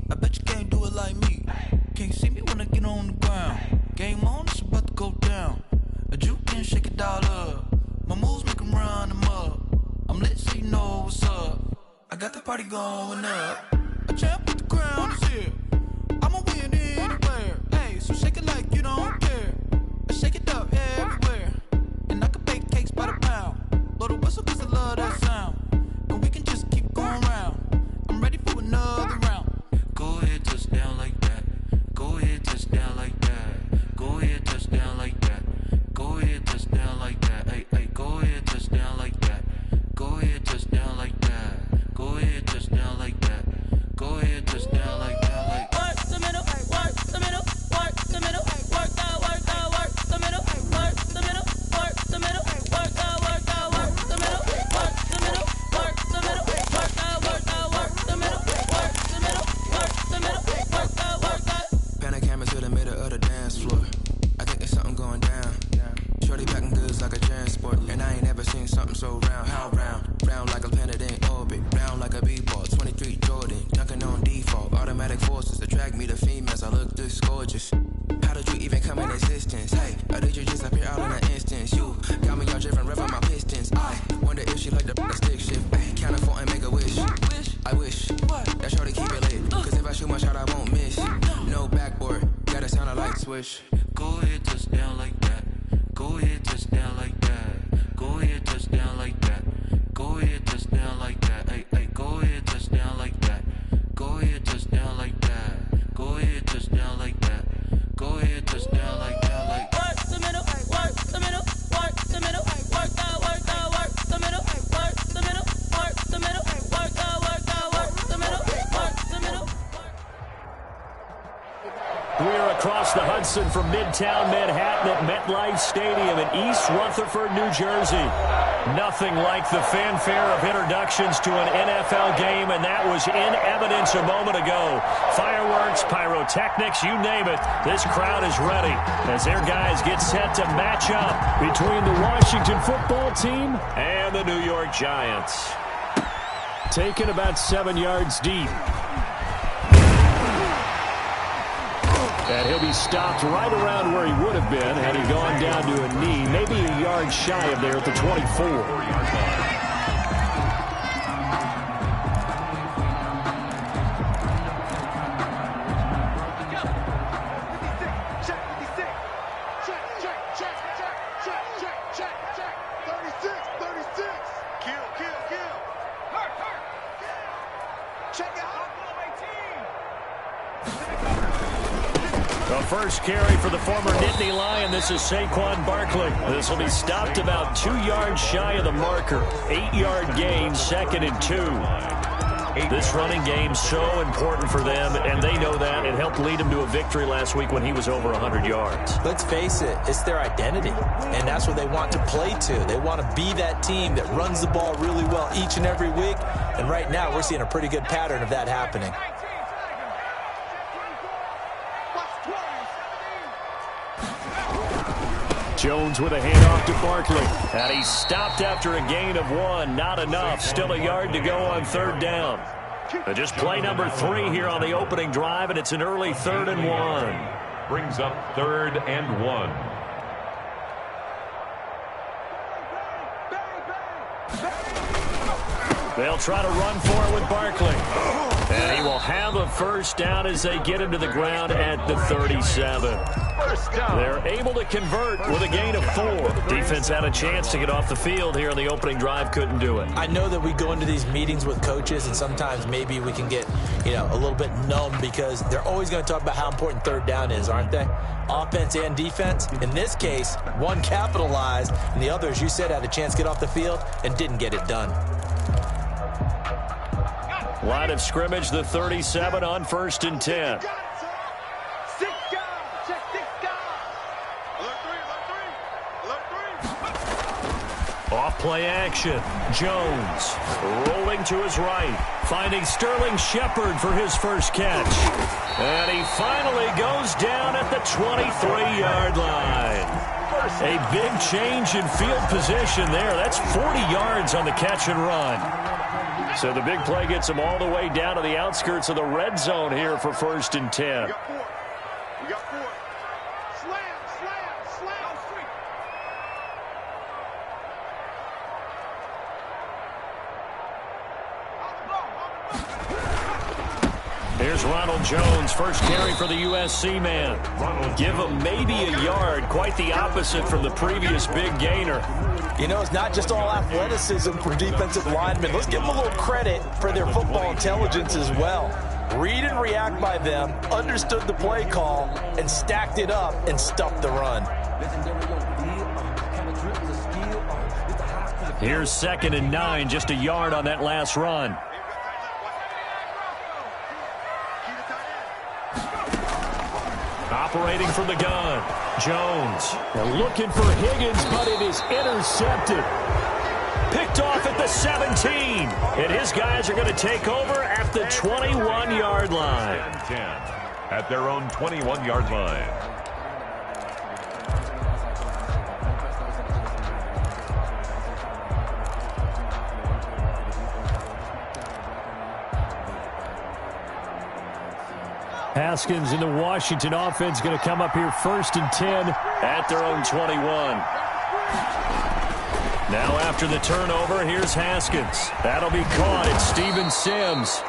I bet you can't do it like me. Can't see me when I get on the ground. Game on, it's about to go down. A juke and shake it all up. My moves make them run them up. I'm lit so you know what's up. I got the party going up. A champ with the crown is here. I'ma win anywhere. Hey, so shake it like you don't care. I shake it up everywhere. And I can bake cakes by the pound. Blow the whistle cause I love that sound. And we can just keep going round. I'm ready for another round. Go ahead, touch down like that. Go ahead, touch down like that. Go ahead, touch down like that. Go ahead, touch down like that. Hey, hey, go ahead, touch down like that. Go ahead, touch down like that. Go ahead, touch down like that. Go ahead, touch down like that. Like work the middle, work the middle, work the middle, work that, work the middle, work the middle, work the middle, work that, work the middle, work the middle, work the middle, work that, work the middle, work the middle, work the middle, work that. Pan camera to the middle of the dance floor. I think there's something going down. Shorty packing goods like a transport, and I ain't never seen something so round. How round? Round like a planet in orbit, round like a b-ball. 23 Jordan, dunking on default. Automatic forces attract me to females. I look this gorgeous. How did you even come in existence? Hey, or did you just appear out in an instance? You got me all driven, revving my pistons. I wonder if she like the stick shift. Ay, count a four and make a wish. I wish that shorty keep it lit. Cause if I shoot my shot, I won't miss. No backboard, gotta sound a light switch. Go ahead, touch down like that. Go ahead, touch down like that. Go ahead, touch down like that. Go ahead, touch down like that. Hey, hey, go ahead, touch down like that. Go ahead, touch down like that. Go ahead, touch down like that. Go ahead, touch down like that. Like work the middle, work the middle, work the middle, work that, work the middle, work the middle, work the middle, work that, work the middle, work the middle. We're across the Hudson from Midtown Manhattan at MetLife Stadium in East Rutherford, New Jersey. Nothing like the fanfare of introductions to an NFL game, and that was in evidence a moment ago. Fireworks, pyrotechnics, you name it. This crowd is ready as their guys get set to match up between the Washington football team and the New York Giants. Taken about 7 yards deep. And he'll be stopped right around where he would have been had he gone down to a knee, maybe a yard shy of there at the 24. First carry for the former Nittany Lion. This is Saquon Barkley. This will be stopped about 2 yards shy of the marker. 8-yard gain, 2nd and 2. This running game so important for them, and they know that. It helped lead them to a victory last week when he was over 100 yards. Let's face it, it's their identity, and that's what they want to play to. They want to be that team that runs the ball really well each and every week, and right now we're seeing a pretty good pattern of that happening. Jones with a handoff to Barkley. And he's stopped after a gain of 1. Not enough. Still a yard to go on 3rd down. Just play number 3 here on the opening drive, and it's an early 3rd and 1. Brings up 3rd and 1. They'll try to run for it with Barkley. And he will have a first down as they get him to the ground at the 37. They're able to convert with a gain of 4. Defense had a chance to get off the field here on the opening drive, couldn't do it. I know that we go into these meetings with coaches, and sometimes maybe we can get, a little bit numb because they're always going to talk about how important 3rd down is, aren't they? Offense and defense. In this case, one capitalized, and the other, as you said, had a chance to get off the field and didn't get it done. Line of scrimmage, the 37 on 1st and 10. Off play action. Jones rolling to his right, finding Sterling Shepard for his first catch. And he finally goes down at the 23-yard line. A big change in field position there. That's 40 yards on the catch and run. So the big play gets them all the way down to the outskirts of the red zone here for 1st and 10. We got 4. Slam, slam, slam. Here's Ronald Jones, first carry for the USC man. Give him maybe a yard, quite the opposite from the previous big gainer. You know, it's not just all athleticism for defensive linemen. Let's give them a little credit for their football intelligence as well. Read and react by them, understood the play call, and stacked it up and stuffed the run. Here's 2nd and 9, just a yard on that last run. Operating from the gun, Jones. They're looking for Higgins, but it is intercepted. Picked off at the 17. And his guys are going to take over at the 21-yard line. 10 at their own 21-yard line. Haskins in the Washington offense going to come up here 1st and 10 at their own 21. Now after the turnover, here's Haskins. That'll be caught. It's Steven Sims.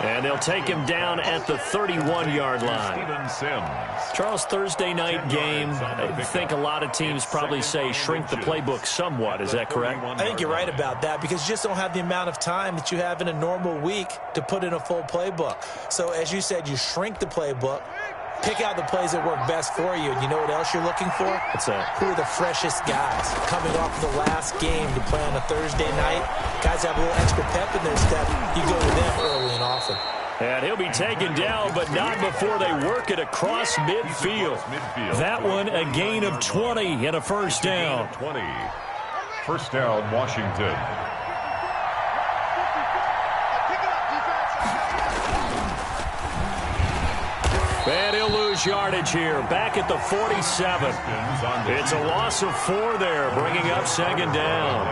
And they'll take him down at the 31-yard line. Steven Sims. Charles, Thursday night game, I think a lot of teams probably say shrink the playbook somewhat. Is that correct? I think you're right about that because you just don't have the amount of time that you have in a normal week to put in a full playbook. So as you said, you shrink the playbook, pick out the plays that work best for you. And you know what else you're looking for? What's that? Who are the freshest guys coming off the last game to play on a Thursday night? Guys have a little extra pep in their step. You go to them early and often. And he'll be taken down, but not before they work it across midfield. That one, a gain of 20 and a first down. 20. First down, Washington. And he'll lose yardage here. Back at the 47. It's a loss of 4 there, bringing up 2nd down.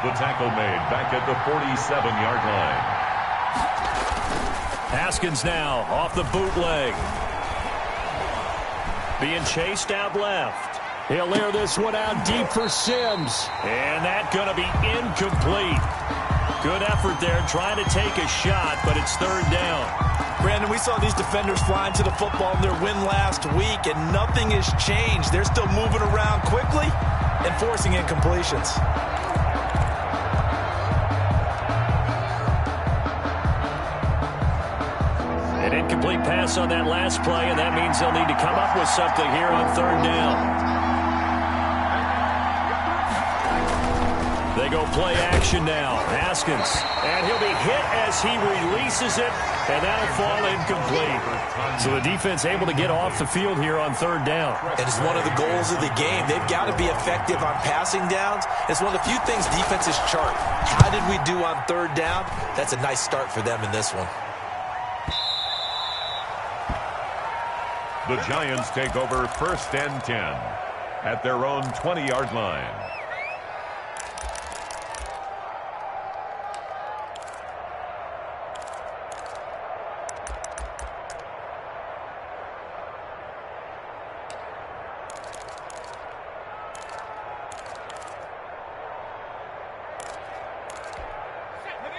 The tackle made back at the 47-yard line. Haskins now off the bootleg. Being chased out left. He'll air this one out deep for Sims. And that's going to be incomplete. Good effort there trying to take a shot, but it's 3rd down. Brandon, we saw these defenders flying to the football in their win last week, and nothing has changed. They're still moving around quickly and forcing incompletions. An incomplete pass on that last play, and that means they'll need to come up with something here on 3rd down. They go play action now. Haskins. And he'll be hit as he releases it, and that'll fall incomplete. So the defense able to get off the field here on 3rd down. And it's one of the goals of the game. They've got to be effective on passing downs. It's one of the few things defenses chart. How did we do on 3rd down? That's a nice start for them in this one. The Giants take over 1st and 10 at their own 20-yard line.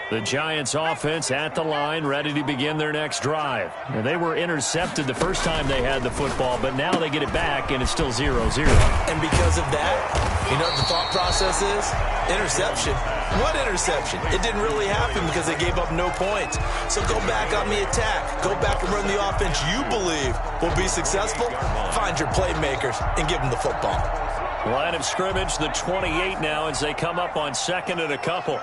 The Giants offense at the line, ready to begin their next drive. And they were intercepted the first time they had the football, but now they get it back, and it's still 0-0. And because of that, you know what the thought process is? Interception. What interception? It didn't really happen because they gave up no points. So go back on the attack. Go back and run the offense you believe will be successful. Find your playmakers and give them the football. Line of scrimmage, the 28 now as they come up on 2nd and a couple.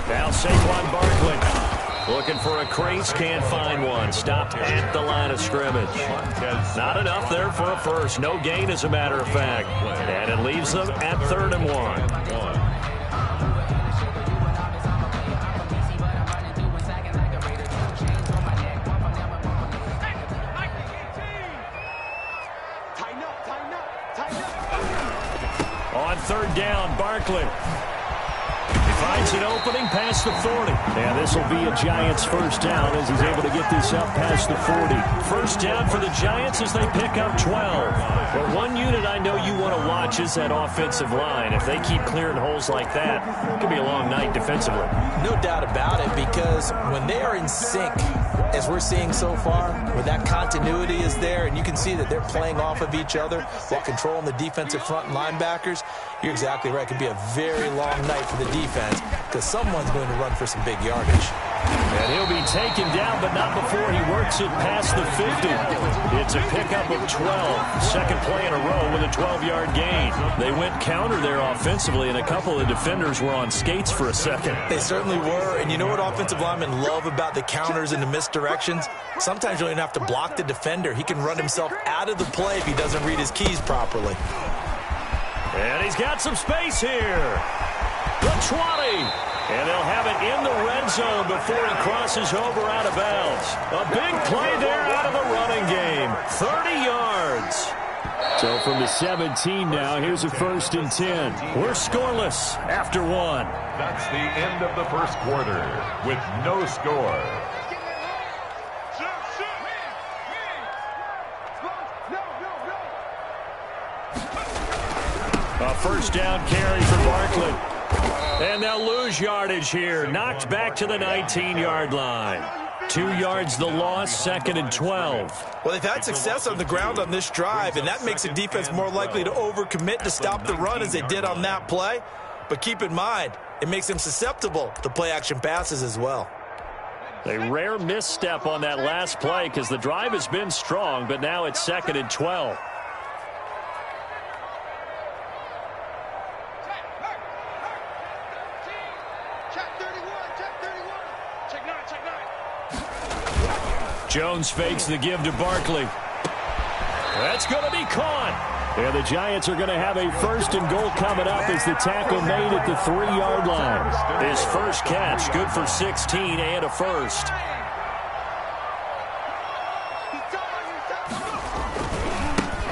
Now Saquon Barkley Looking for a crease, can't find one. Stopped at the line of scrimmage. Not enough there for a first. No gain, as a matter of fact. And it leaves them at 3rd and 1. On 3rd down, Barkley finds an opening past the 40. And this will be a Giants first down as he's able to get this up past the 40. First down for the Giants as they pick up 12. But one unit I know you want to watch is that offensive line. If they keep clearing holes like that, it could be a long night defensively. No doubt about it, because when they are in sync, as we're seeing so far, where that continuity is there, and you can see that they're playing off of each other while controlling the defensive front and linebackers, you're exactly right. It could be a very long night for the defense because someone's going to run for some big yardage. And he'll be taken down, but not before he works it past the 50. It's a pickup of 12. Second play in a row with a 12-yard gain. They went counter there offensively, and a couple of defenders were on skates for a second. They certainly were, and you know what offensive linemen love about the counters and the misdirections? Sometimes you don't even have to block the defender. He can run himself out of the play if he doesn't read his keys properly. And he's got some space here. The 20. And they'll have it in the red zone before he crosses over out of bounds. A big play there out of the running game. 30 yards. So from the 17 now, here's a 1st and 10. We're scoreless after 1. That's the end of the first quarter with no score. A first down carry for Barkley. And they'll lose yardage here. Knocked back to the 19-yard line. 2 yards the loss, 2nd and 12. Well, they've had success on the ground on this drive, and that makes a defense more likely to overcommit to stop the run as they did on that play. But keep in mind, it makes them susceptible to play-action passes as well. A rare misstep on that last play because the drive has been strong, but now it's 2nd and 12. Jones fakes the give to Barkley. That's going to be caught. And the Giants are going to have a 1st and goal coming up as the tackle made at the 3-yard line. His first catch, good for 16 and a first.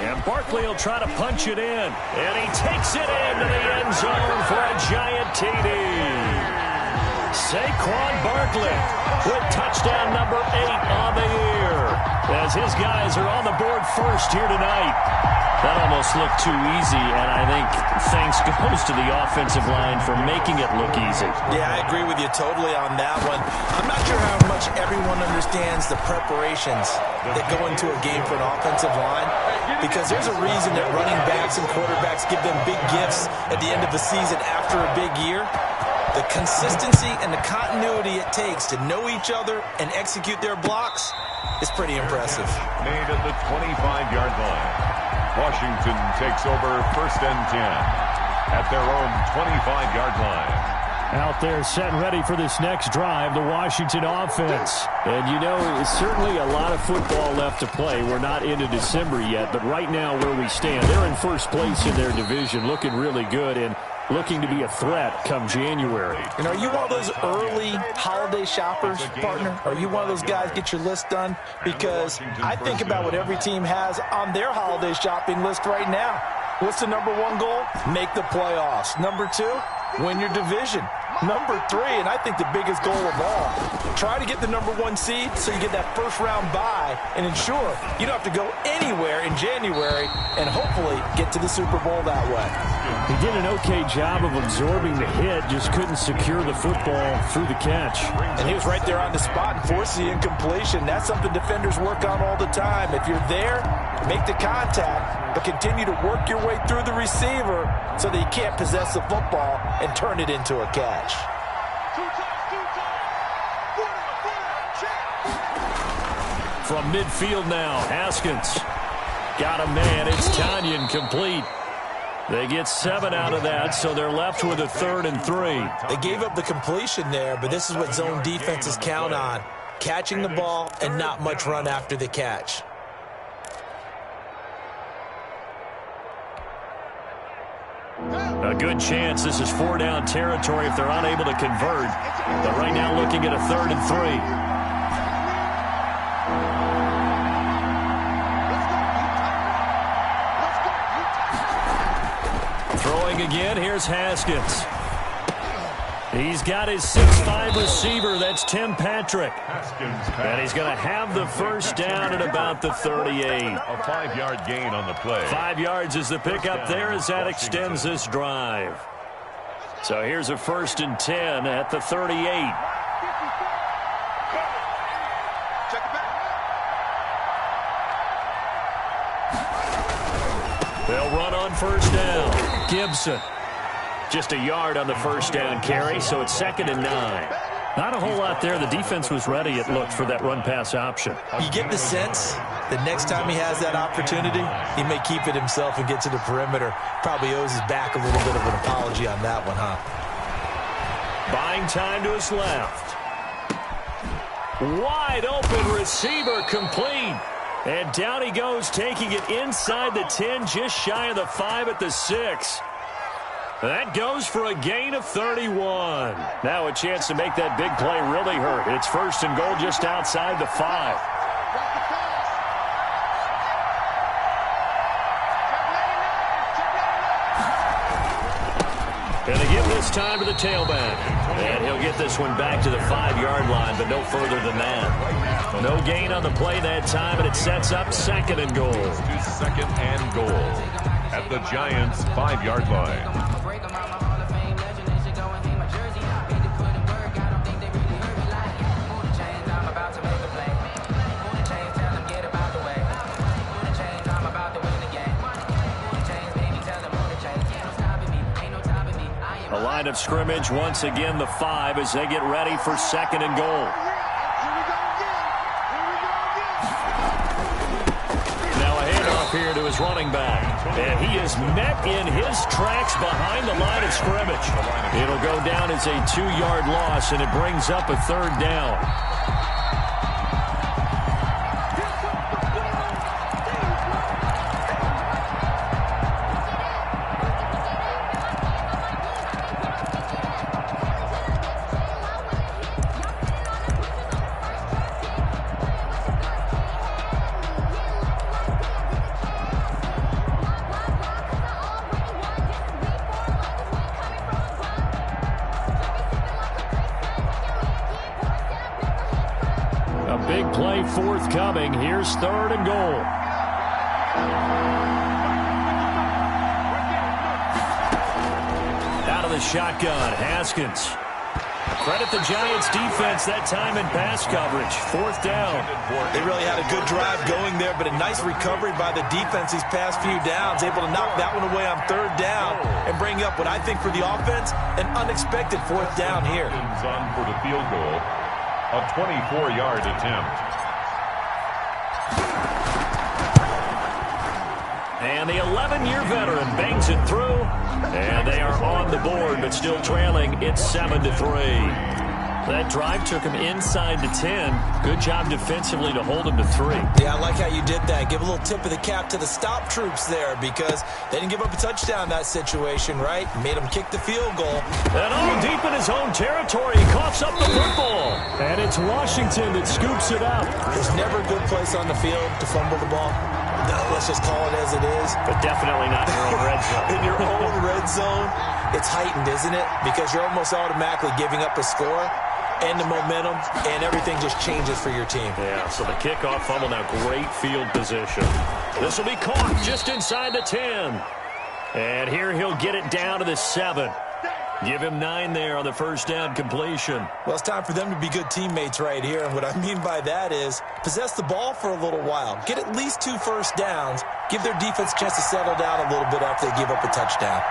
And Barkley will try to punch it in. And he takes it into the end zone for a Giant TD. Saquon Barkley with touchdown number 8 on the year as his guys are on the board first here tonight. That almost looked too easy, and I think thanks goes to the offensive line for making it look easy. Yeah, I agree with you totally on that one. I'm not sure how much everyone understands the preparations that go into a game for an offensive line, because there's a reason that running backs and quarterbacks give them big gifts at the end of the season after a big year. The consistency and the continuity it takes to know each other and execute their blocks is pretty impressive. Made at the 25-yard line. Washington takes over 1st and 10 at their own 25-yard line. Out there set and ready for this next drive, the Washington offense. And you know, it's certainly a lot of football left to play. We're not into December yet, but right now where we stand, they're in first place in their division, looking really good and looking to be a threat come January. And are you one of those early holiday shoppers, partner? Are you one of those guys get your list done? Because I think about what every team has on their holiday shopping list right now. What's the number 1 goal? Make the playoffs. Number 2, win your division. Number 3, and I think the biggest goal of all, try to get the number 1 seed so you get that first-round bye and ensure you don't have to go anywhere in January and hopefully get to the Super Bowl that way. He did an okay job of absorbing the hit, just couldn't secure the football through the catch. And he was right there on the spot and forced the incompletion. That's something defenders work on all the time. If you're there, make the contact, but continue to work your way through the receiver so that you can't possess the football and turn it into a catch. From midfield now, Haskins got a man. It's Tanyan complete. They get 7 out of that, so they're left with a 3rd and 3. They gave up the completion there, but this is what zone defenses count on. Catching the ball and not much run after the catch. A good chance this is 4-down territory if they're unable to convert. But right now looking at a 3rd and 3. Throwing again, here's Haskins. He's got his 6'5" receiver, that's Tim Patrick. And he's going to have the first down at about the 38. A 5-yard gain on the play. 5 yards is the pickup there as that extends this drive. So here's a 1st and 10 at the 38. They'll run on 1st down. Gibson. Just a yard on the 1st down carry, so it's 2nd and 9. Not a whole lot there. The defense was ready, it looked, for that run-pass option. You get the sense that next time he has that opportunity, he may keep it himself and get to the perimeter. Probably owes his back a little bit of an apology on that one, huh? Buying time to his left. Wide open receiver complete. And down he goes, taking it inside the 10, just shy of the 5 at the 6. That goes for a gain of 31. Now a chance to make that big play really hurt. It's 1st and goal just outside the 5. And they give this time to the tailback. And he'll get this one back to the 5-yard line, but no further than that. No gain on the play that time, and it sets up 2nd and goal. To 2nd and goal at the Giants' 5-yard line. A line of scrimmage, once again the 5 as they get ready for 2nd and goal. Now a handoff here to his running back. And he is met in his tracks behind the line of scrimmage. It'll go down as a 2-yard loss, and it brings up a 3rd down. Big play forthcoming. Here's 3rd and goal. Out of the shotgun, Haskins. Credit the Giants defense that time in pass coverage. 4th down. They really had a good drive going there, but a nice recovery by the defense these past few downs. Able to knock that one away on 3rd down and bring up what I think for the offense, an unexpected 4th down here. On for the field goal. A 24-yard attempt. And the 11-year veteran bangs it through. And they are on the board, but still trailing. It's 7-3. That drive took him inside the 10. Good job defensively to hold him to 3. Yeah, I like how you did that. Give a little tip of the cap to the stop troops there because they didn't give up a touchdown in that situation, right? Made them kick the field goal. And all deep in his own territory, he coughs up the football. And it's Washington that scoops it up. There's never a good place on the field to fumble the ball. No, let's just call it as it is. But definitely not in your own red zone. In your own red zone, it's heightened, isn't it? Because you're almost automatically giving up a score and the momentum, and everything just changes for your team. Yeah, so the kickoff fumble, now great field position. This will be caught just inside the 10. And here he'll get it down to the 7. Give him 9 there on the 1st down completion. Well, it's time for them to be good teammates right here. And what I mean by that is possess the ball for a little while. Get at least 2 first downs. Give their defense a chance to settle down a little bit after they give up a touchdown.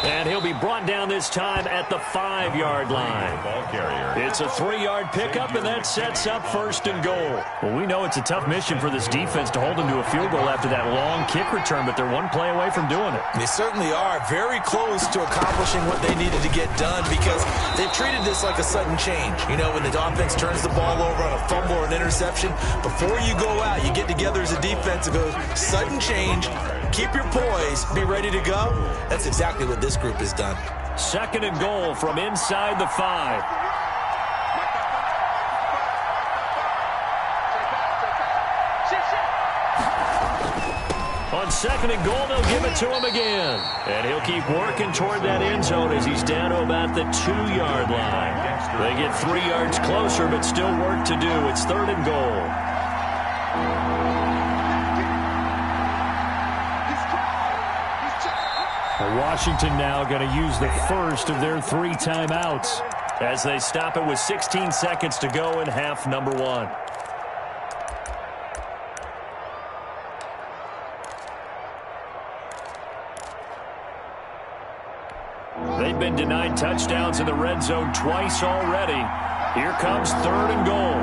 And he'll be brought down this this time at the 5-yard line. Ball carrier. It's a 3-yard pickup, and that sets up 1st and goal. Well, we know it's a tough mission for this defense to hold them to a field goal after that long kick return, but they're one play away from doing it. They certainly are very close to accomplishing what they needed to get done because they've treated this like a sudden change. You know, when the offense turns the ball over on a fumble or an interception, before you go out, you get together as a defense and go, sudden change, keep your poise, be ready to go. That's exactly what this group has done. 2nd and goal from inside the 5. On 2nd and goal, they'll give it to him again. And he'll keep working toward that end zone as he's down to about the 2-yard line. They get 3 yards closer, but still work to do. It's 3rd and goal. Washington now going to use the first of their 3 timeouts as they stop it with 16 seconds to go in half number 1. They've been denied touchdowns in the red zone twice already. Here comes 3rd and goal.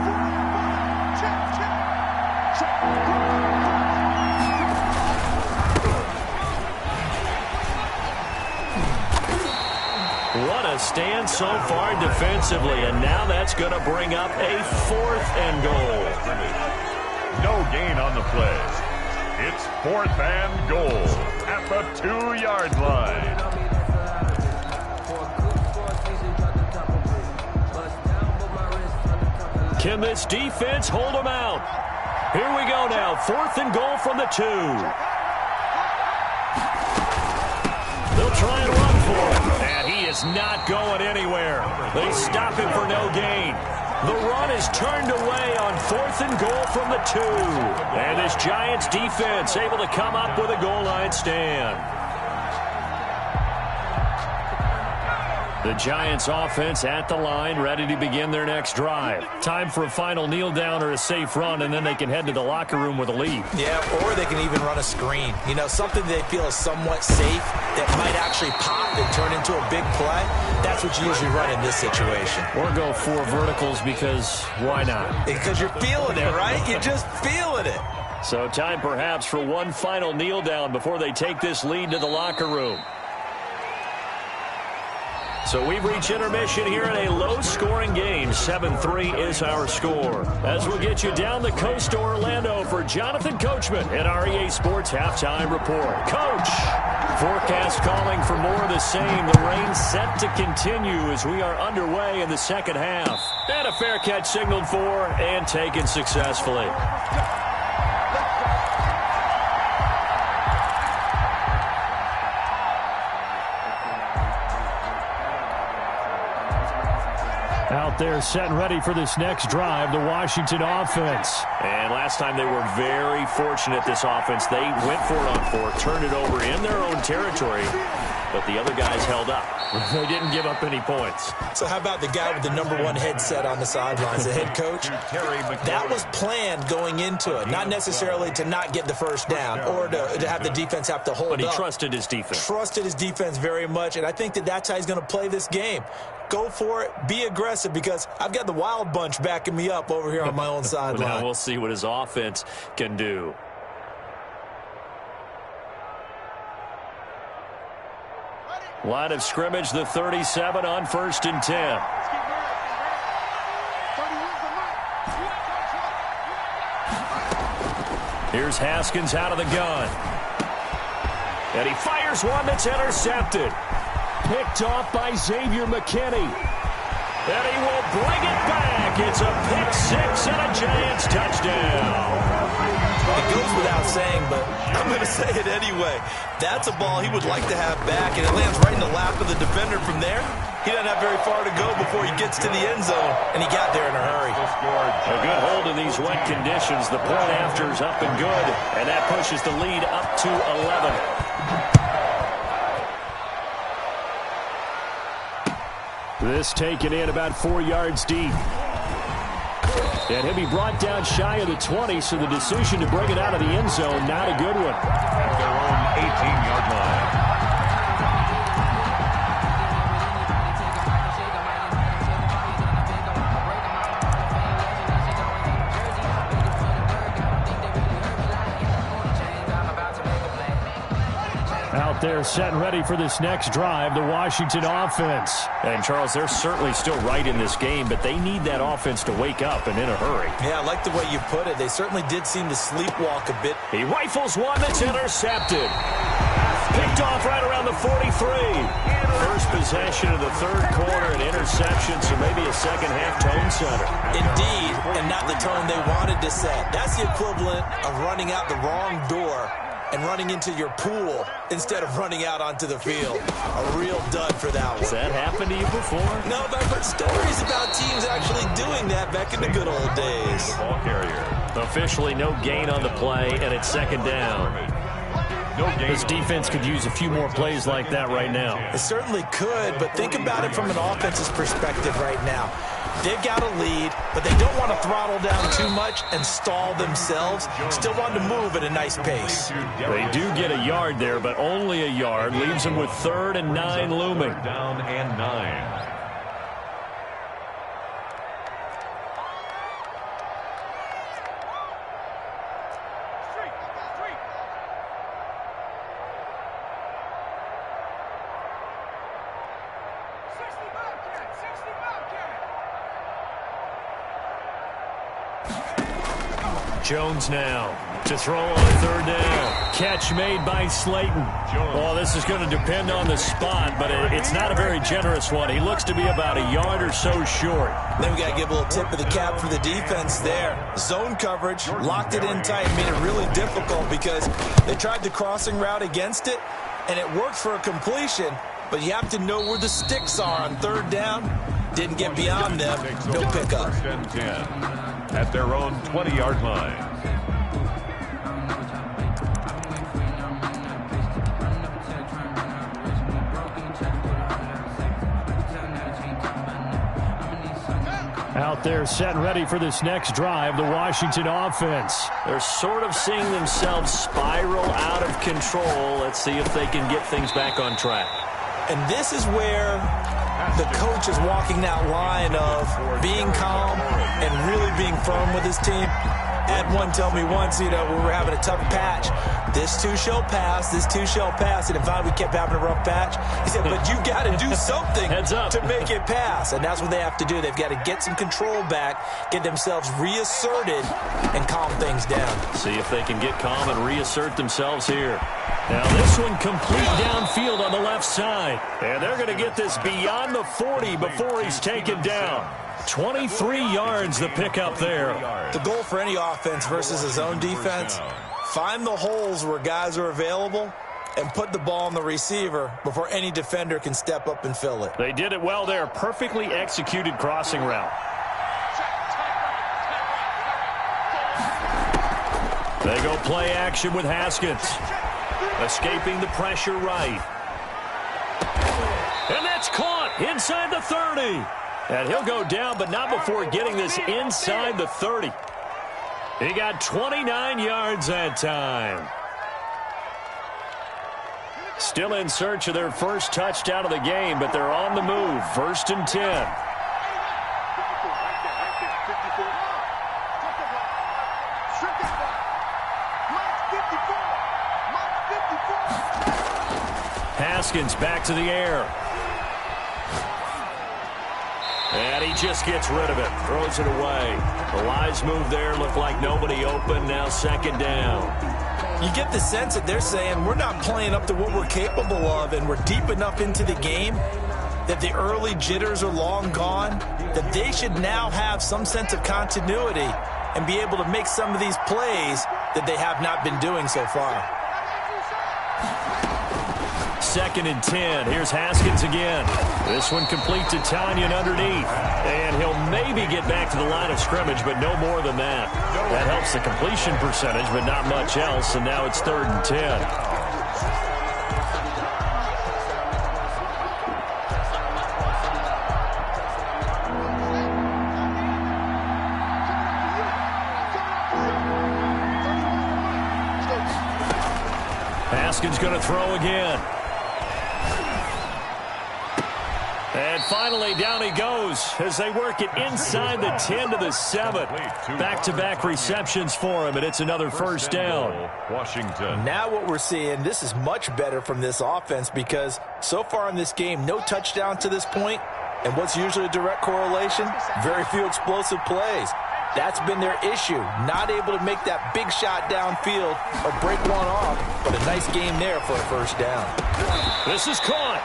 What a stand so far defensively, and now that's going to bring up a 4th and goal. No gain on the play. It's 4th and goal at the 2-yard line. Can this defense hold them out? Here we go now. 4th and goal from the 2. They'll try and run for him. And he is not going anywhere. They stop him for no gain. The run is turned away on 4th and goal from the 2. And this Giants defense able to come up with a goal line stand. The Giants offense at the line, ready to begin their next drive. Time for a final kneel down or a safe run, and then they can head to the locker room with a lead. Yeah, or they can even run a screen. You know, something they feel is somewhat safe that might actually pop and turn into a big play. That's what you usually run in this situation. Or go 4 verticals because why not? Because you're feeling it, right? You're just feeling it. So time perhaps for one final kneel down before they take this lead to the locker room. So we've reached intermission here in a low-scoring game. 7-3 is our score. As we'll get you down the coast to Orlando for Jonathan Coachman at our EA Sports Halftime Report. Coach, forecast calling for more of the same. The rain set to continue as we are underway in the second half. And a fair catch signaled for and taken successfully. Out there set and ready for this next drive, the Washington offense. And last time they were very fortunate, this offense. They went for it on 4, turned it over in their own territory, but the other guys held up. They didn't give up any points. So how about the guy with the #1 headset on the sidelines, the head coach? That was planned going into it, not necessarily to not get the first down or to have the defense have to hold up. But he trusted his defense. Trusted his defense very much, and I think that that's how he's going to play this game. Go for it. Be aggressive because I've got the Wild Bunch backing me up over here on my own sideline. Now we'll see what his offense can do. Line of scrimmage, the 37 on 1st and 10. Here's Haskins out of the gun. And he fires one that's intercepted. Picked off by Xavier McKinney. And he will bring it back. It's a pick 6 and a Giants touchdown. It goes without saying, but I'm going to say it anyway. That's a ball he would like to have back, and it lands right in the lap of the defender from there. He doesn't have very far to go before he gets to the end zone, and he got there in a hurry. A good hold in these wet conditions. The point after is up and good, and that pushes the lead up to 11. This taken in about 4 yards deep. And he'll be brought down shy of the 20, so the decision to bring it out of the end zone, not a good one. At their own 18-yard line. there setting ready for this next drive, the Washington offense. And, Charles, they're certainly still right in this game, but they need that offense to wake up and in a hurry. Yeah, I like the way you put it. They certainly did seem to sleepwalk a bit. He rifles one that's intercepted. Picked off right around the 43. First possession of the third quarter, an interception, so maybe a second-half tone setter. Indeed, and not the tone they wanted to set. That's the equivalent of running out the wrong door and running into your pool instead of running out onto the field. A real dud for that one. Has that happened to you before? No, but I've heard stories about teams actually doing that back in the good old days. Ball carrier. Officially no gain on the play, and it's second down. This defense could use a few more plays like that right now. It certainly could, but think about it from an offense's perspective right now. They've got a lead, but they don't want to throttle down too much and stall themselves. Still want to move at a nice pace. They do get a yard there, but only a yard. Leaves them with 3rd and 9 looming. Down and 9. Jones now to throw on 3rd down. Catch made by Slayton. Oh, this is going to depend on the spot, but it's not a very generous one. He looks to be about a yard or so short. Then we got to give a little tip of the cap for the defense there. Zone coverage, locked it in tight, made it really difficult because they tried the crossing route against it, and it worked for a completion, but you have to know where the sticks are on 3rd down. Didn't get beyond them. No pickup. 1st and 10 at their own 20-yard line. Out there setting ready for this next drive, the Washington offense. They're sort of seeing themselves spiral out of control. Let's see if they can get things back on track. And this is where the coach is walking that line of being calm and really being firm with his team. Had one tell me once, we were having a tough patch. This too shall pass, this too shall pass. And finally we kept having a rough patch. He said, but you got to do something to make it pass. And that's what they have to do. They've got to get some control back, get themselves reasserted, and calm things down. See if they can get calm and reassert themselves here. Now this one complete downfield on the left side. And they're going to get this beyond the 40 before he's taken down. 23 yards the pickup there. The goal for any offense versus his own defense, find the holes where guys are available and put the ball on the receiver before any defender can step up and fill it. They did it well there. Perfectly executed crossing route. They go play action with Haskins. Escaping the pressure right. And that's caught inside the 30. And he'll go down, but not before getting this inside the 30. He got 29 yards that time. Still in search of their first touchdown of the game, but they're on the move. 1st and 10. Haskins back to the air. And he just gets rid of it. Throws it away. The wise move there. Looked like nobody open. Now 2nd down. You get the sense that they're saying we're not playing up to what we're capable of, and we're deep enough into the game that the early jitters are long gone, that they should now have some sense of continuity and be able to make some of these plays that they have not been doing so far. 2nd and 10. Here's Haskins again. This one complete to Tanyan underneath. And he'll maybe get back to the line of scrimmage, but no more than that. That helps the completion percentage, but not much else. And now it's 3rd and 10. Haskins going to throw again. And finally, down he goes as they work it inside the 10 to the 7. Back-to-back receptions for him, and it's another first down. Washington. Now what we're seeing, this is much better from this offense because so far in this game, no touchdown to this point. And what's usually a direct correlation? Very few explosive plays. That's been their issue. Not able to make that big shot downfield or break one off, but a nice game there for a first down. This is caught.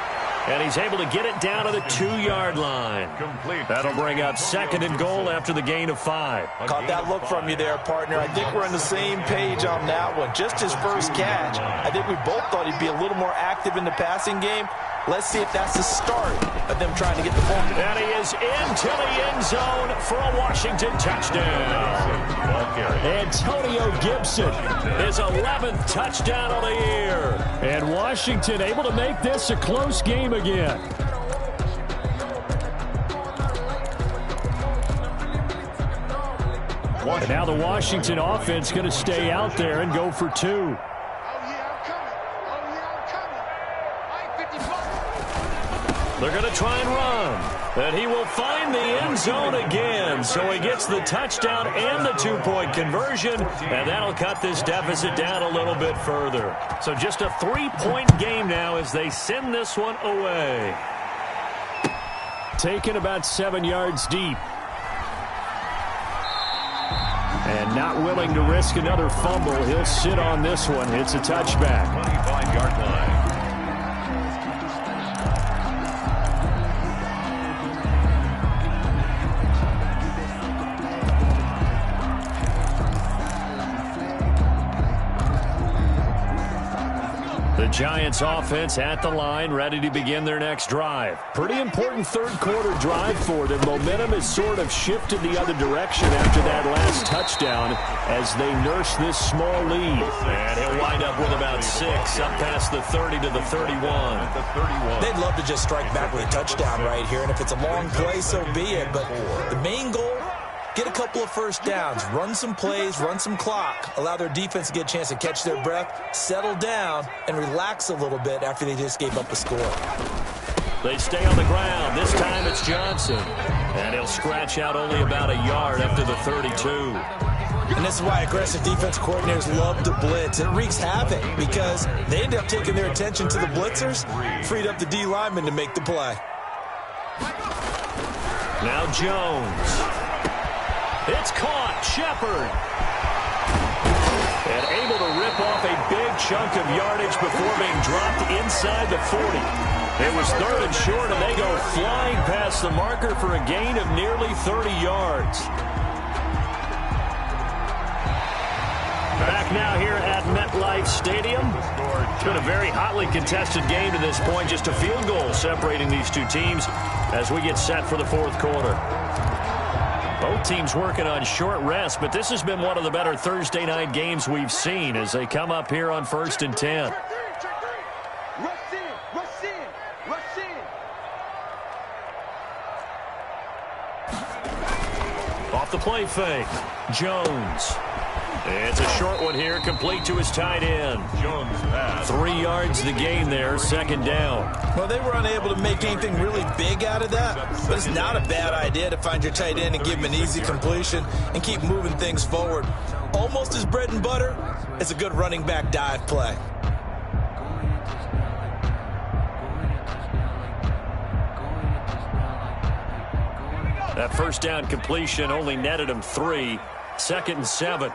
And he's able to get it down to the 2-yard line. Complete. That'll bring up 2nd and goal after the gain of 5. Caught that look from you there, partner. I think we're on the same page on that one. Just his first catch. I think we both thought he'd be a little more active in the passing game. Let's see if that's the start of them trying to get the ball. And he is into the end zone for a Washington touchdown. Antonio Gibson, his 11th touchdown of the year. And Washington able to make this a close game again. And now the Washington offense going to stay out there and go for 2. They're going to try and run. And he will find the end zone again. So he gets the touchdown and the 2-point conversion. And that'll cut this deficit down a little bit further. So just a 3-point game now as they send this one away. Taken about 7 yards deep. And not willing to risk another fumble. He'll sit on this one. It's a touchback. 25-yard line. The Giants offense at the line, ready to begin their next drive. Pretty important third-quarter drive for them. Momentum has sort of shifted the other direction after that last touchdown as they nurse this small lead. And he'll wind up with about 6, up past the 30 to the 31. They'd love to just strike back with a touchdown right here, and if it's a long play, so be it. But the main goal, get a couple of first downs, run some plays, run some clock, allow their defense to get a chance to catch their breath, settle down, and relax a little bit after they just gave up a score. They stay on the ground. This time it's Johnson. And he'll scratch out only about a yard after the 32. And this is why aggressive defense coordinators love to blitz. It wreaks havoc because they end up taking their attention to the blitzers, freed up the D lineman to make the play. Now Jones. It's caught. Shepard. And able to rip off a big chunk of yardage before being dropped inside the 40. It was 3rd and short, and they go flying past the marker for a gain of nearly 30 yards. Back now here at MetLife Stadium. It's been a very hotly contested game to this point. Just a field goal separating these two teams as we get set for the 4th quarter. Both teams working on short rest, but this has been one of the better Thursday night games we've seen as they come up here on 1st and 10. Off the play fake, Jones. It's a short one here, complete to his tight end. Jones pass. 3 yards the gain there, 2nd down. Well, they were unable to make anything really big out of that, but it's not a bad idea to find your tight end and give him an easy completion and keep moving things forward. Almost as bread and butter, it's a good running back dive play. That first down completion only netted him 3. 2nd and 7.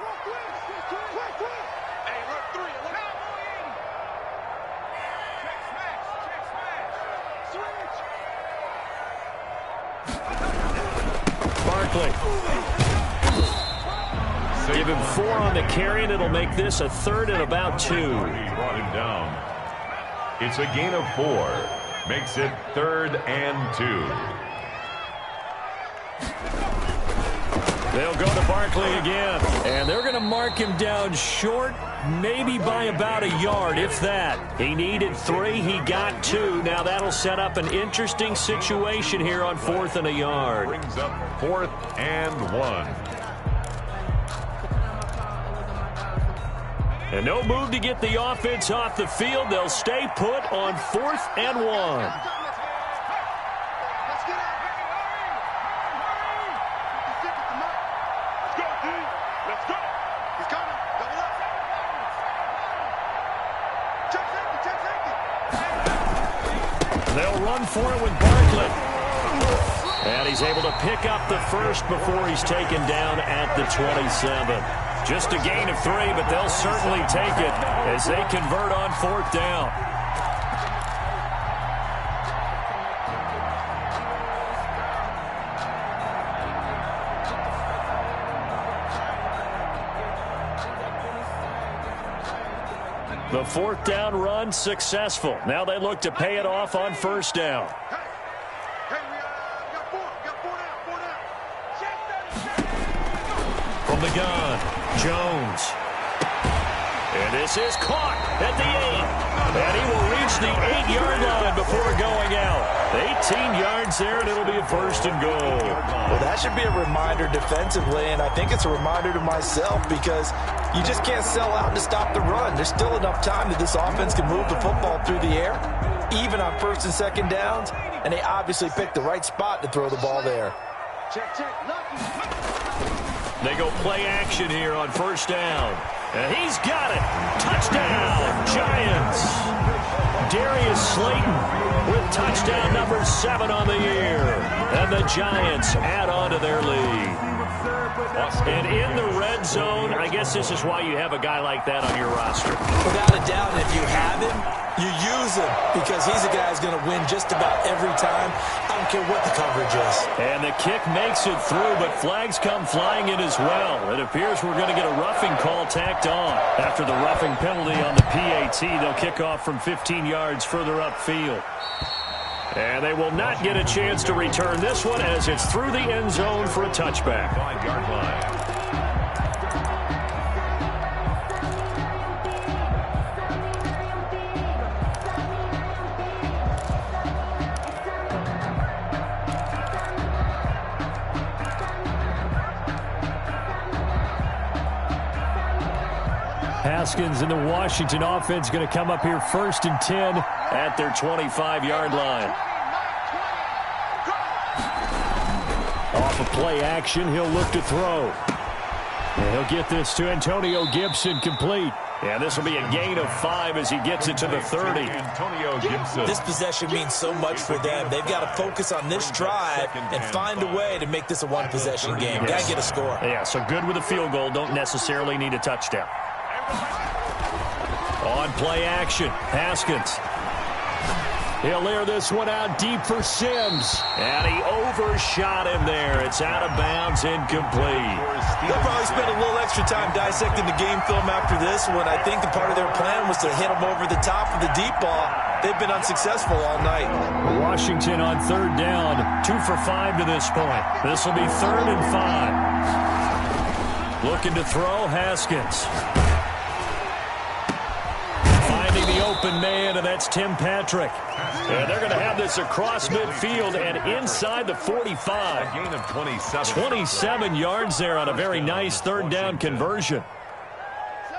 Barkley. Give him 4 on the carry, and it'll make this a 3rd and about 2. Brought him down. It's a gain of 4. Makes it 3rd and 2. They'll go to Barkley again, and they're going to mark him down short, maybe by about a yard, if that. He needed 3, he got 2. Now that'll set up an interesting situation here on 4th and a yard. Brings up 4th and 1. And no move to get the offense off the field. They'll stay put on 4th and 1. going for it with Bartlett. And he's able to pick up the first before he's taken down at the 27. Just a gain of 3, but they'll certainly take it as they convert on 4th down. The 4th down run successful. Now they look to pay it off on 1st down. From the gun, Jones. And this is caught at the 8. And he will reach the 8-yard line before going out. 18 yards there, and it'll be a 1st and goal. Well, that should be a reminder defensively, and I think it's a reminder to myself because you just can't sell out to stop the run. There's still enough time that this offense can move the football through the air, even on 1st and 2nd downs, and they obviously picked the right spot to throw the ball there. Check, lucky. They go play action here on 1st down. And he's got it. Touchdown, Giants. Darius Slayton with touchdown number 7 on the year. And the Giants add on to their lead. And in the red zone, I guess this is why you have a guy like that on your roster. Without a doubt, if you have him, you use him because he's a guy who's going to win just about every time. I don't care what the coverage is. And the kick makes it through, but flags come flying in as well. It appears we're going to get a roughing call tacked on. After the roughing penalty on the PAT, they'll kick off from 15 yards further upfield. And they will not get a chance to return this one as it's through the end zone for a touchback. 5-yard line. Haskins and the Washington offense going to come up here 1st and 10 at their 25-yard line. Off of play action, he'll look to throw. And he'll get this to Antonio Gibson complete. And this will be a gain of 5 as he gets it to the 30. Antonio Gibson. This possession means so much for them. They've got to focus on this drive and find a way to make this a one-possession game. Got to get a score. Yeah, so good with a field goal. Don't necessarily need a touchdown. On play action, Haskins. He'll air this one out deep for Sims. And he overshot him there. It's out of bounds, incomplete. They'll probably spend a little extra time dissecting the game film after this one. I think the part of their plan was to hit him over the top of the deep ball. They've been unsuccessful all night. Washington on 3rd down, 2 for 5 to this point. This will be 3rd and 5. Looking to throw, Haskins. The open man, and that's Tim Patrick. And they're going to have this across midfield and inside the 45. A gain of 27. 27 yards there on a very nice 3rd down conversion.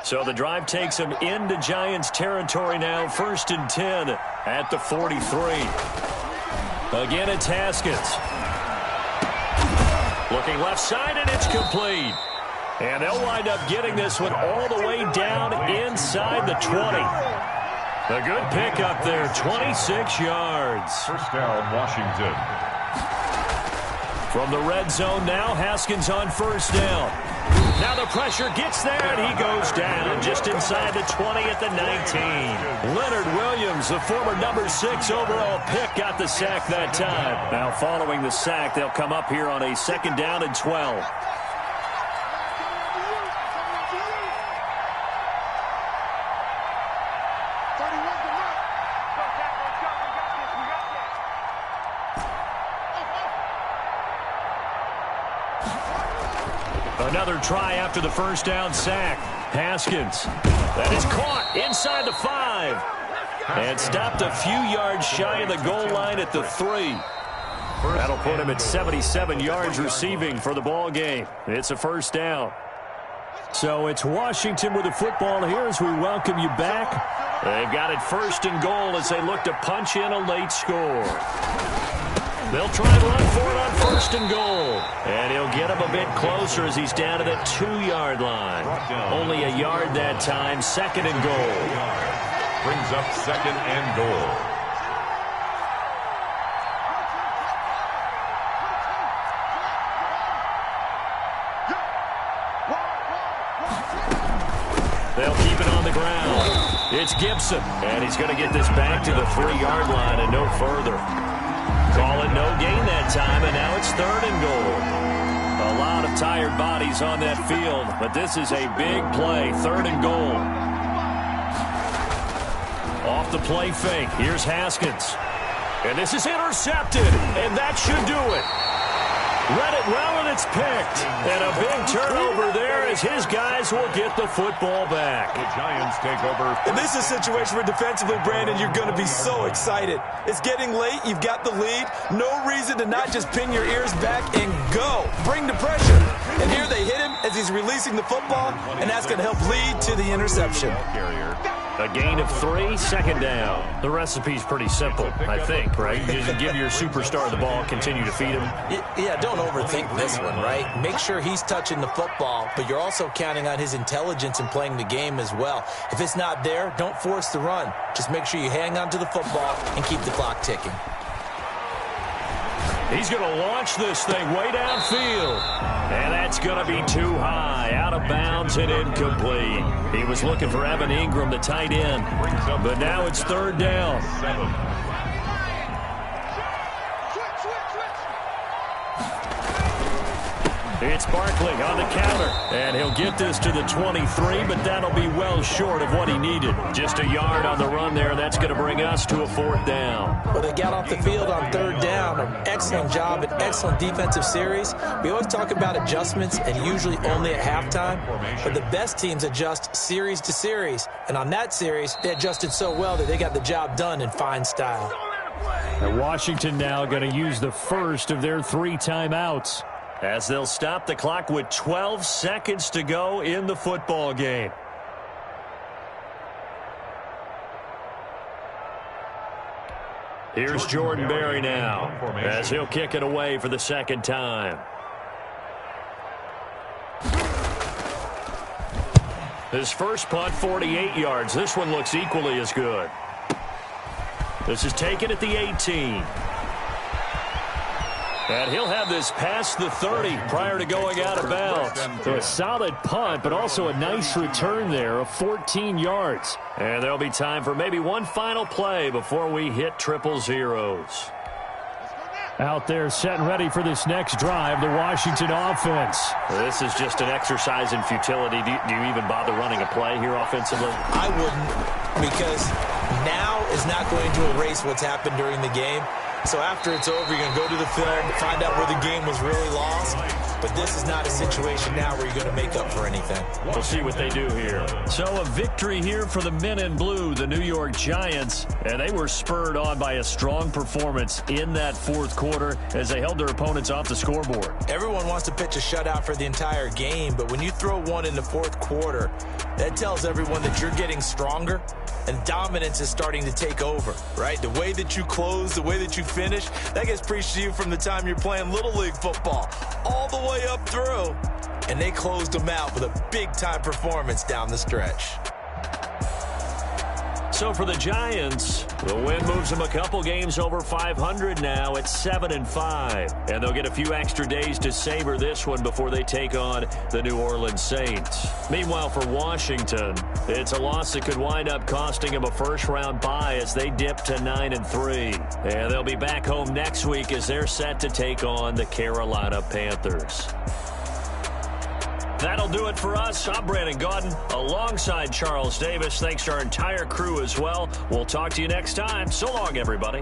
So the drive takes them into Giants territory now, 1st and 10 at the 43. Again, it's Haskins. Looking left side, and it's complete. And they'll wind up getting this one all the way down inside the 20. A good pickup there, 26 yards. 1st down, Washington. From the red zone now, Haskins on 1st down. Now the pressure gets there, and he goes down just inside the 20 at the 19. Leonard Williams, the former number 6 overall pick, got the sack that time. Now following the sack, they'll come up here on a 2nd down and 12. Another try after the 1st down sack. Haskins. That is caught inside the 5. And stopped a few yards shy of the goal line at the 3. That'll put him at 77 yards receiving for the ball game. It's a 1st down. So it's Washington with the football here as we welcome you back. They've got it 1st and goal as they look to punch in a late score. They'll try and run for it on 1st and goal. And he'll get him a bit closer as he's down to the 2-yard line. Only a yard that time, 2nd and goal. Brings up 2nd and goal. It's Gibson, and he's going to get this back to the 3-yard line and no further. Call it no gain that time, and now it's 3rd and goal. A lot of tired bodies on that field, but this is a big play, 3rd and goal. Off the play fake, here's Haskins. And this is intercepted, and that should do it. Read it well, and it's picked. And a big turnover there as his guys will get the football back. The Giants take over. And this is a situation where defensively, Brandon, you're going to be so excited. It's getting late. You've got the lead. No reason to not just pin your ears back and go. Bring the pressure. And here they hit him as he's releasing the football, and that's going to help lead to the interception. A gain of 3, 2nd down. The recipe's pretty simple, I think, right? You just give your superstar the ball, continue to feed him. Yeah, don't overthink this one, right? Make sure he's touching the football, but you're also counting on his intelligence in playing the game as well. If it's not there, don't force the run. Just make sure you hang on to the football and keep the clock ticking. He's going to launch this thing way downfield. And that's going to be too high, out of bounds and incomplete. He was looking for Evan Ingram, the tight end. But now it's 3rd down. It's Barkley on the counter, and he'll get this to the 23, but that'll be well short of what he needed. Just a yard on the run there, and that's going to bring us to a 4th down. Well, they got off the field on 3rd down. An excellent job, an excellent defensive series. We always talk about adjustments, and usually only at halftime, but the best teams adjust series to series, and on that series, they adjusted so well that they got the job done in fine style. And Washington now going to use the first of their 3 timeouts, as they'll stop the clock with 12 seconds to go in the football game. Here's Jordan Berry now, as he'll kick it away for the 2nd time. His first punt, 48 yards. This one looks equally as good. This is taken at the 18. And he'll have this past the 30 prior to going out of bounds. So a solid punt, but also a nice return there of 14 yards. And there'll be time for maybe one final play before we hit 000. Out there set and ready for this next drive, the Washington offense. This is just an exercise in futility. Do you even bother running a play here offensively? I wouldn't, because now is not going to erase what's happened during the game. So after it's over, you're going to go to the film, find out where the game was really lost. But this is not a situation now where you're going to make up for anything. We'll see what they do here. So a victory here for the men in blue, the New York Giants. And they were spurred on by a strong performance in that 4th quarter as they held their opponents off the scoreboard. Everyone wants to pitch a shutout for the entire game, but when you throw one in the 4th quarter, that tells everyone that you're getting stronger and dominance is starting to take over, right? The way that you close, the way that you finish, that gets preached to you from the time you're playing Little League football all the way up through. And they closed them out with a big-time performance down the stretch. So for the Giants, the win moves them a couple games over 500 now at 7-5. And they'll get a few extra days to savor this one before they take on the New Orleans Saints. Meanwhile, for Washington, it's a loss that could wind up costing them a first-round bye as they dip to 9-3. And they'll be back home next week as they're set to take on the Carolina Panthers. That'll do it for us. I'm Brandon Gaudin alongside Charles Davis. Thanks to our entire crew as well. We'll talk to you next time. So long, everybody.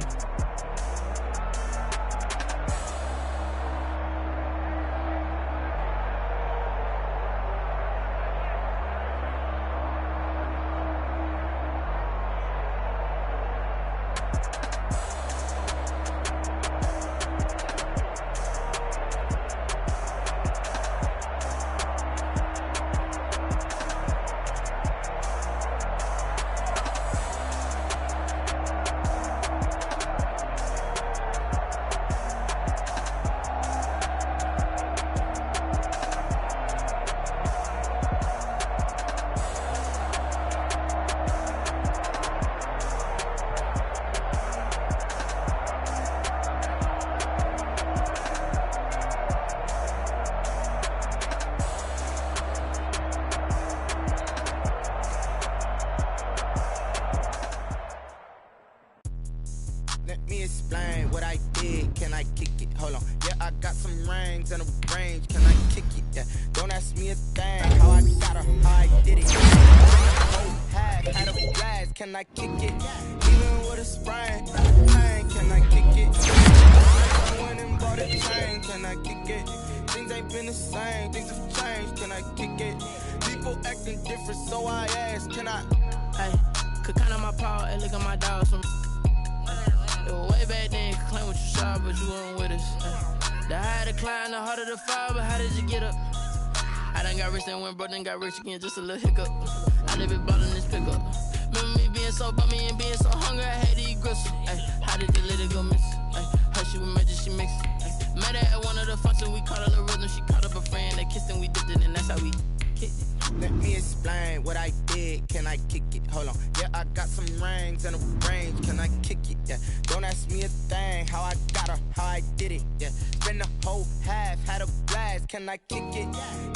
I kick it? Hold on. Yeah, I got some rings and a range. Can I kick it? Yeah. Don't ask me a thing. How I got her, how I did it. Whole half had a blast. Can I kick it? Even with a sprain. Pain, can I kick it? I went and bought a chain. Can I kick it? Things ain't been the same. Things have changed. Can I kick it? People acting different, so I ask. Can I? Hey, could count on my power and look at my dogs. It was way back then, you could claim what you saw, but you weren't with us. The higher the climb, the harder the fall, but how did you get up? I done got rich, then went broke, then got rich again, just a little hiccup. I live it ballin' this pickup. Remember me being so bummy and being so hungry, I had to eat gristle. Ay, how did the little go miss? Ay, her she was magic, she mixed. Met her at one of the functions, we caught her the rhythm, she caught up a friend, they kissed and we dipped it, and that's how we kicked it. Let me explain what I did. Can I kick it? Hold on. Yeah, I got some rings and a range. Can I kick it? Yeah. Don't ask me a thing. How I got her, how I did it. Yeah. Spend the whole half, had a blast. Can I kick it?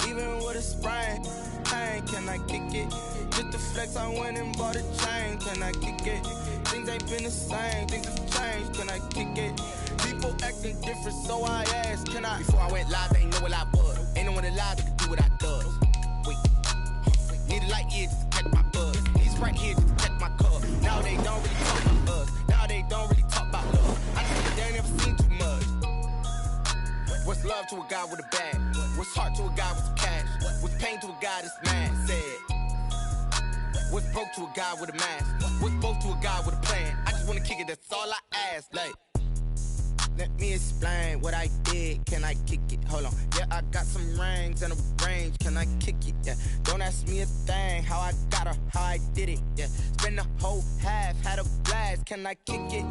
Even with a sprain. Pain, can I kick it? Just the flex, I went and bought a chain. Can I kick it? Things ain't been the same. Things have changed. Can I kick it? People acting different, so I asked. Can I? Before I went live, they ain't know what I was. Ain't no one alive that could do what I does. Wait. Need a light here just to catch my buzz. These right here just to catch my cup. Now they don't really talk about us. Now they don't really talk about love. I just they ain't never seen too much. What's love to a guy with a bag? What's heart to a guy with some cash? What's pain to a guy that's mad? Said. What's broke to a guy with a mask? What's both to a guy with a plan? I just wanna kick it, that's all I ask. Like, let me explain what I did. Can I kick it? Hold on. Yeah, I got some rings and a range. Can I kick it? Yeah. Don't ask me a thing. How I got her, how I did it. Yeah. Spend the whole half, had a blast. Can I kick it?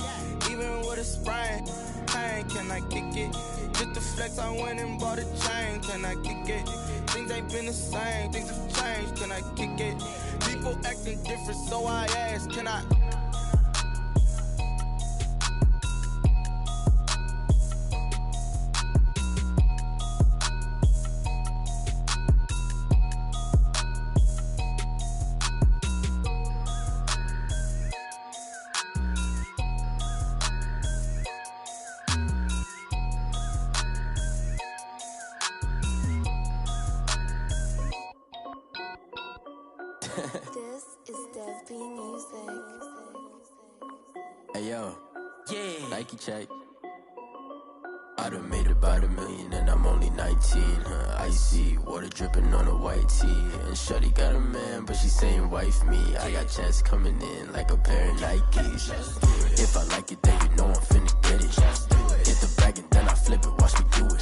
Even with a sprain. Pain, can I kick it? Just the flex, I went and bought a chain. Can I kick it? Things ain't been the same. Things have changed. Can I kick it? People acting different, so I ask. Can I? This is Dev B Music. Hey yo, yeah, Nike check. I done made about $1 million and I'm only 19. Icy water dripping on a white tee. And shorty got a man, but she saying wife me. I got checks coming in like a pair of Nikes. If I like it, then you know I'm finna get it. Hit the bag and then I flip it, watch me do it.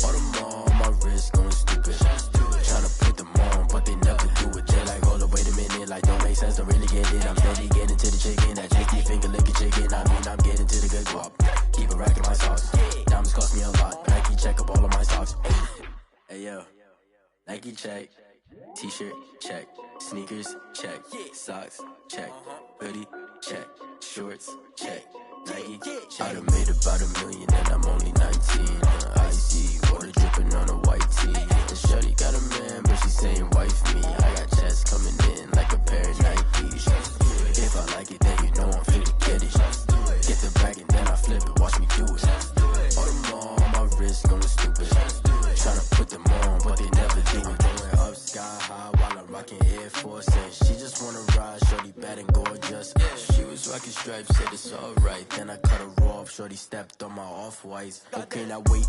Audemars on my wrist going stupid. Tryna put them on, but they never do it. They're like, hold up, wait a minute, like don't make sense, don't really get it. I'm steady getting to the chicken, that chicky finger licking chicken. I mean, I'm getting to the good guap. Keep a rack in my socks. Diamonds cost me a lot. Nike check up all of my socks. Hey yo, Nike check. T-shirt check. Sneakers check. Socks check. Hoodie check. Shorts check. Nike. I done made about $1 million and I'm only 19. Icy water dripping on a white tee. And shorty got a man, but she saying wife me. I got checks coming in like a pair of Nikes. If I like it, then you know I'm finna get it. Get the bag and then I flip it, watch me do it. Audemars on my wrist going stupid. Tryna put them on, but they never do it. Going up sky high while I'm rocking Air Force. And she just wanna ride, shorty bad and gorgeous. She was rocking stripes, said it's alright. Then I cut her off, shorty stepped on my off-whites. Okay, now wait.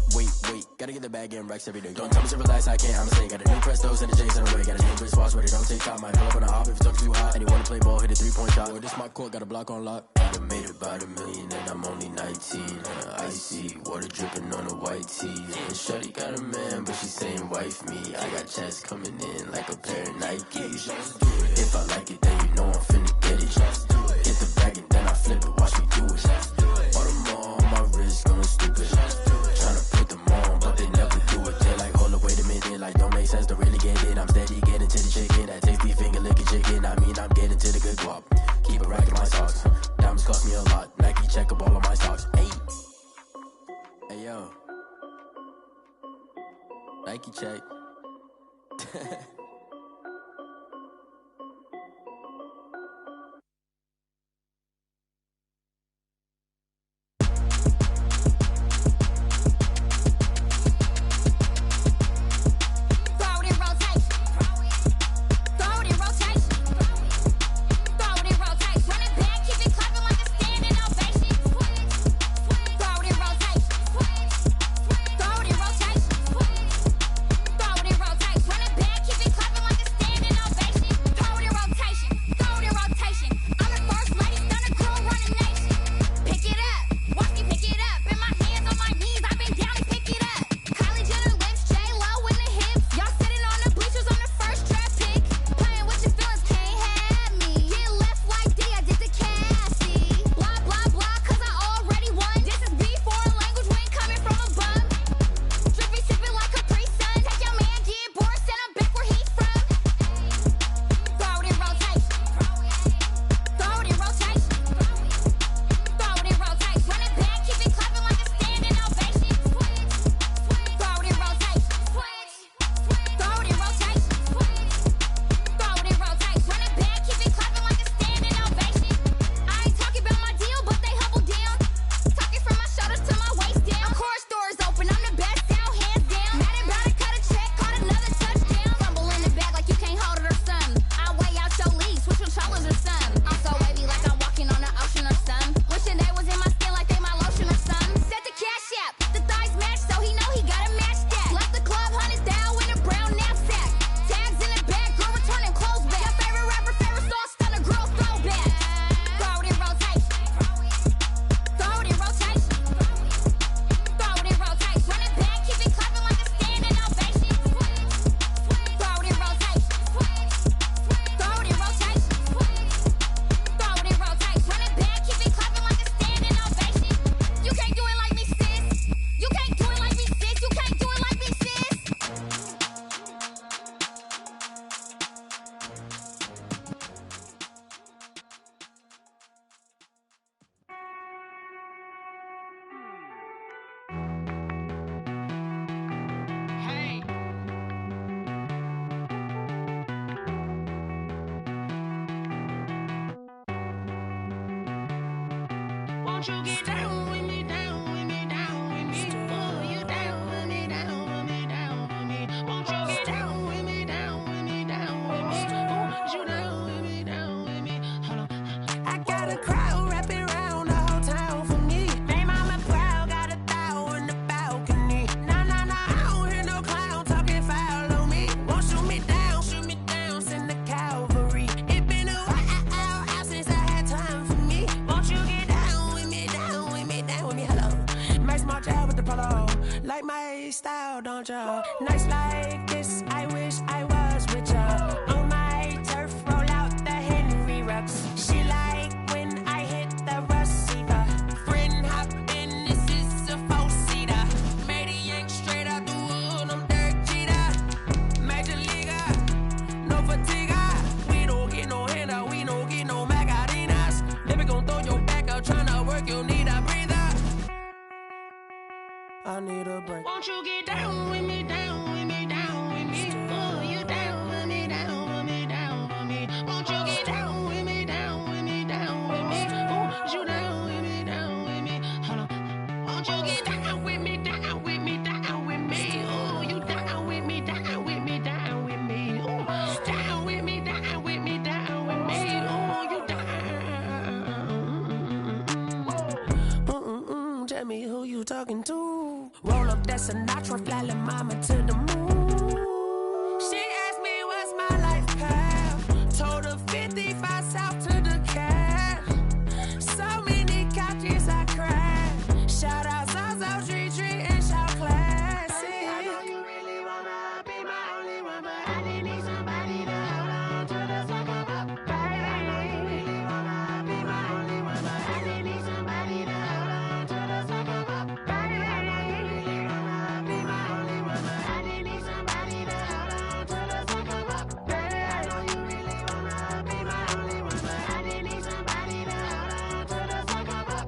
Gotta get the bag and racks every day. Don't tell me to relax, I can't, I'ma say. Got a new Prestos and a J's in a way. Got a new wristwatch, but it don't take time. Might pull up on a hop if it's talking too hot. And you wanna play ball, hit a 3-point shot. Well, this my court, got a block on lock. I done made about $1 million and I'm only 19. Icy water dripping on a white tee. And shorty got a man, but she saying wife me. I got checks coming in like a pair of Nikes. If I like it, then you know I'm finna get it. Hit the bag and then I flip it, watch me do it. Audemars on my wrist going stupid. Tryna put them on, but they never do it. They're like, hold up, wait a minute, like don't make sense, don't really get it. I'm steady getting to the chicken, that tasty finger licking chicken. I mean, I'm getting to the good guap. Keep a rack in my socks. Diamonds cost me a lot. Nike check up all of my socks. Hey yo, Nike check. Won't you get down with me, down with me, down with me? Oh, you down with me, down with me, down with me. Won't you get down with me, down with me, down with me? Oh, you down with me, down with me? Hold on. I got a crowd wrapping around the whole town for me. They mama proud, got a thou in the balcony. Nah, nah, nah, I don't hear no clown talking foul on me. Won't shoot me down, send the cavalry. It been a while since I had time for me. Won't you get down with me, down with me, down with me? Hello. My small child with the polo. Like my style, don't ya? Nights like this, I wish I was with ya. On my turf, roll out the Henry Rux. She like when I hit the receiver. Friend hop in, this is a four-seater. Made a yank straight out the wood, I'm Derek Jeter. Major leaguer, no fatigue. We don't get no handout, we don't get no Macarinas. Never gon' throw your back out, tryna work, you need a breather. I need a break. Won't you get down with me, down with me, down with me? Oh, you down with me, down with me, down with me? Won't you get down with me, down with me, down with me? Oh, you down with me, down with me? Hold on. Won't you get down with me, down with me, down with me? Oh, you down with me, down with me, down with me? Oh, down with me, down with me, down with me? Oh, you down. Tell me who you talking to. Roll up that Sinatra, fly la mama to the moon. She asked me what's my life path. Told her 55 south to the cat. So many couches I cried. Shout out Zazo, Tree, and shout classy. I know you really wanna be my only one, but I didn't need somebody to hold on to the sucker up, baby. I know you really wanna be my only one, but I didn't need somebody to hold on to the sucker up, baby. I know you really wanna be my only one, but I didn't need somebody to hold on to the sucker up, baby. I know you really wanna be my only one, but I didn't need somebody to hold on to the sucker up.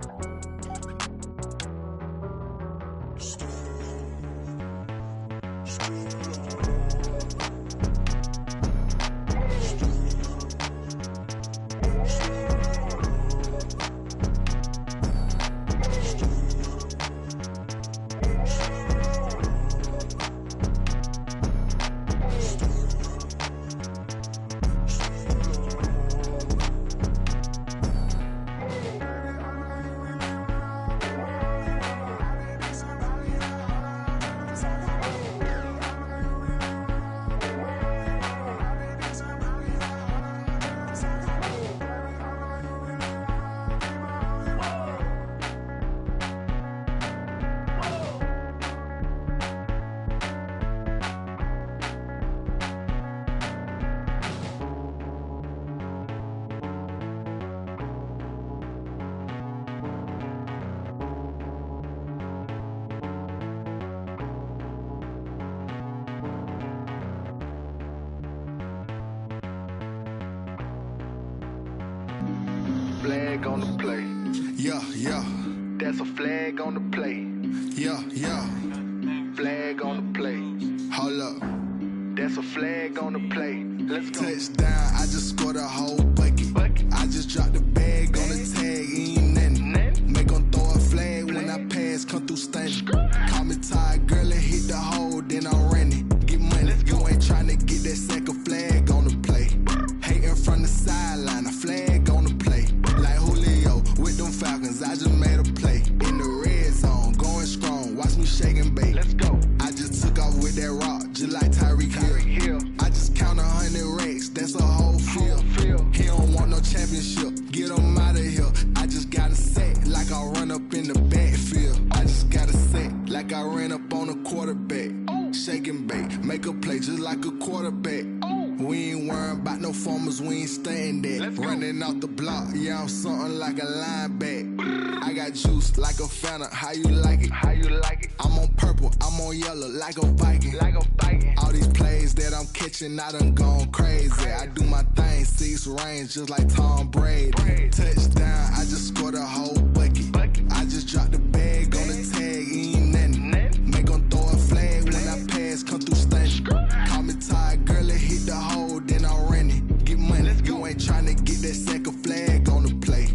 Flag on the play. Yeah, yeah. That's a flag on the play. Yeah, yeah. Flag on the play. Hold up. That's a flag on the play. Let's go. Touchdown, I just scored a whole bucket. I just dropped the bag on the tag, ain't nothing. Make 'em throw a flag when I pass, come through stunning. Call me tired, girl, and hit the hole, then I'm running. Get money, you ain't tryna get that second flag on the play. Hating from the sideline, a flag on the play. Like Julio with them Falcons, I just made a play. In the red zone, going strong, watch me shake and bake. Let's go. I just took off with that rock, just like Tyreek Hill. I just count 100 racks, that's a whole field. He don't want no championship, get him out of here. I just got a set, like I run up in the backfield. I just got a set, like I ran up on a quarterback. Shake and bake, make a play just like a quarterback. We ain't worrying about no formers, we ain't staying there. Running out the block, yeah, I'm something like a lineback. I got juice like a Fanta, how you like it? How you like it? I'm on purple, I'm on yellow, like a Viking. Like a Viking. All these plays that I'm catching, I done gone crazy. I do my thing, 6 range, just like Tom Brady. Touchdown, I just scored a whole bucket. I just dropped the bag on the tag, ain't nothing. Make 'em throw a flag when I pass, come through stunning. Call me tired, girl, and hit the hole, then I'm running. Get money, you ain't tryna get that second flag on the play.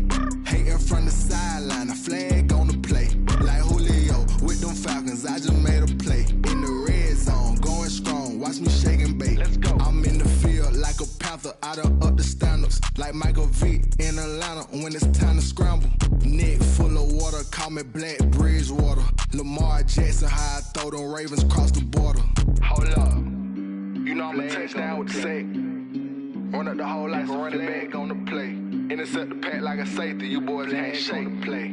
Hating from the sideline, a flag like Michael Vick in Atlanta when it's time to scramble. Neck full of water, call me Black Bridgewater. Lamar Jackson, how I throw them Ravens cross the border. Hold up. You know I'm a touchdown with the sack. Run up the hole like a running back on the play. Intercept the pack like a safety. You boys ain't shake the play.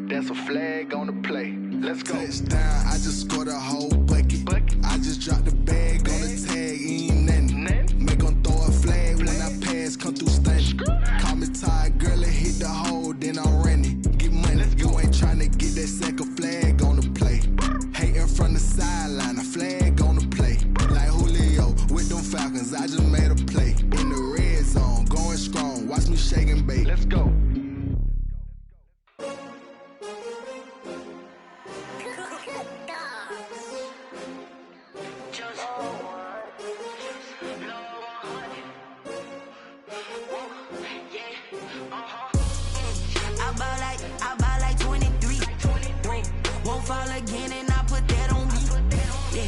That's a flag on the play. Let's go. Touchdown, I just scored a whole bucket. I just dropped the bag on the tag, ain't nothing. Make them throw a flag when I pass, come through stunning. Call me tired, girl, and hit the hole, then I'm running. Get money, you ain't tryna get that second flag on the play. Hating from the sideline, a flag on the play. Like Julio with them Falcons, I just made a play. In the red zone, going strong, watch me shake and bake. Let's go. Fall again and I put that on me. Yeah,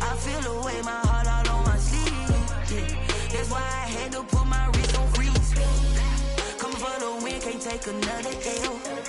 I feel away, my heart all on my sleeve. Yeah, that's why I had to put my wrist on freeze. Coming for the win, can't take another L.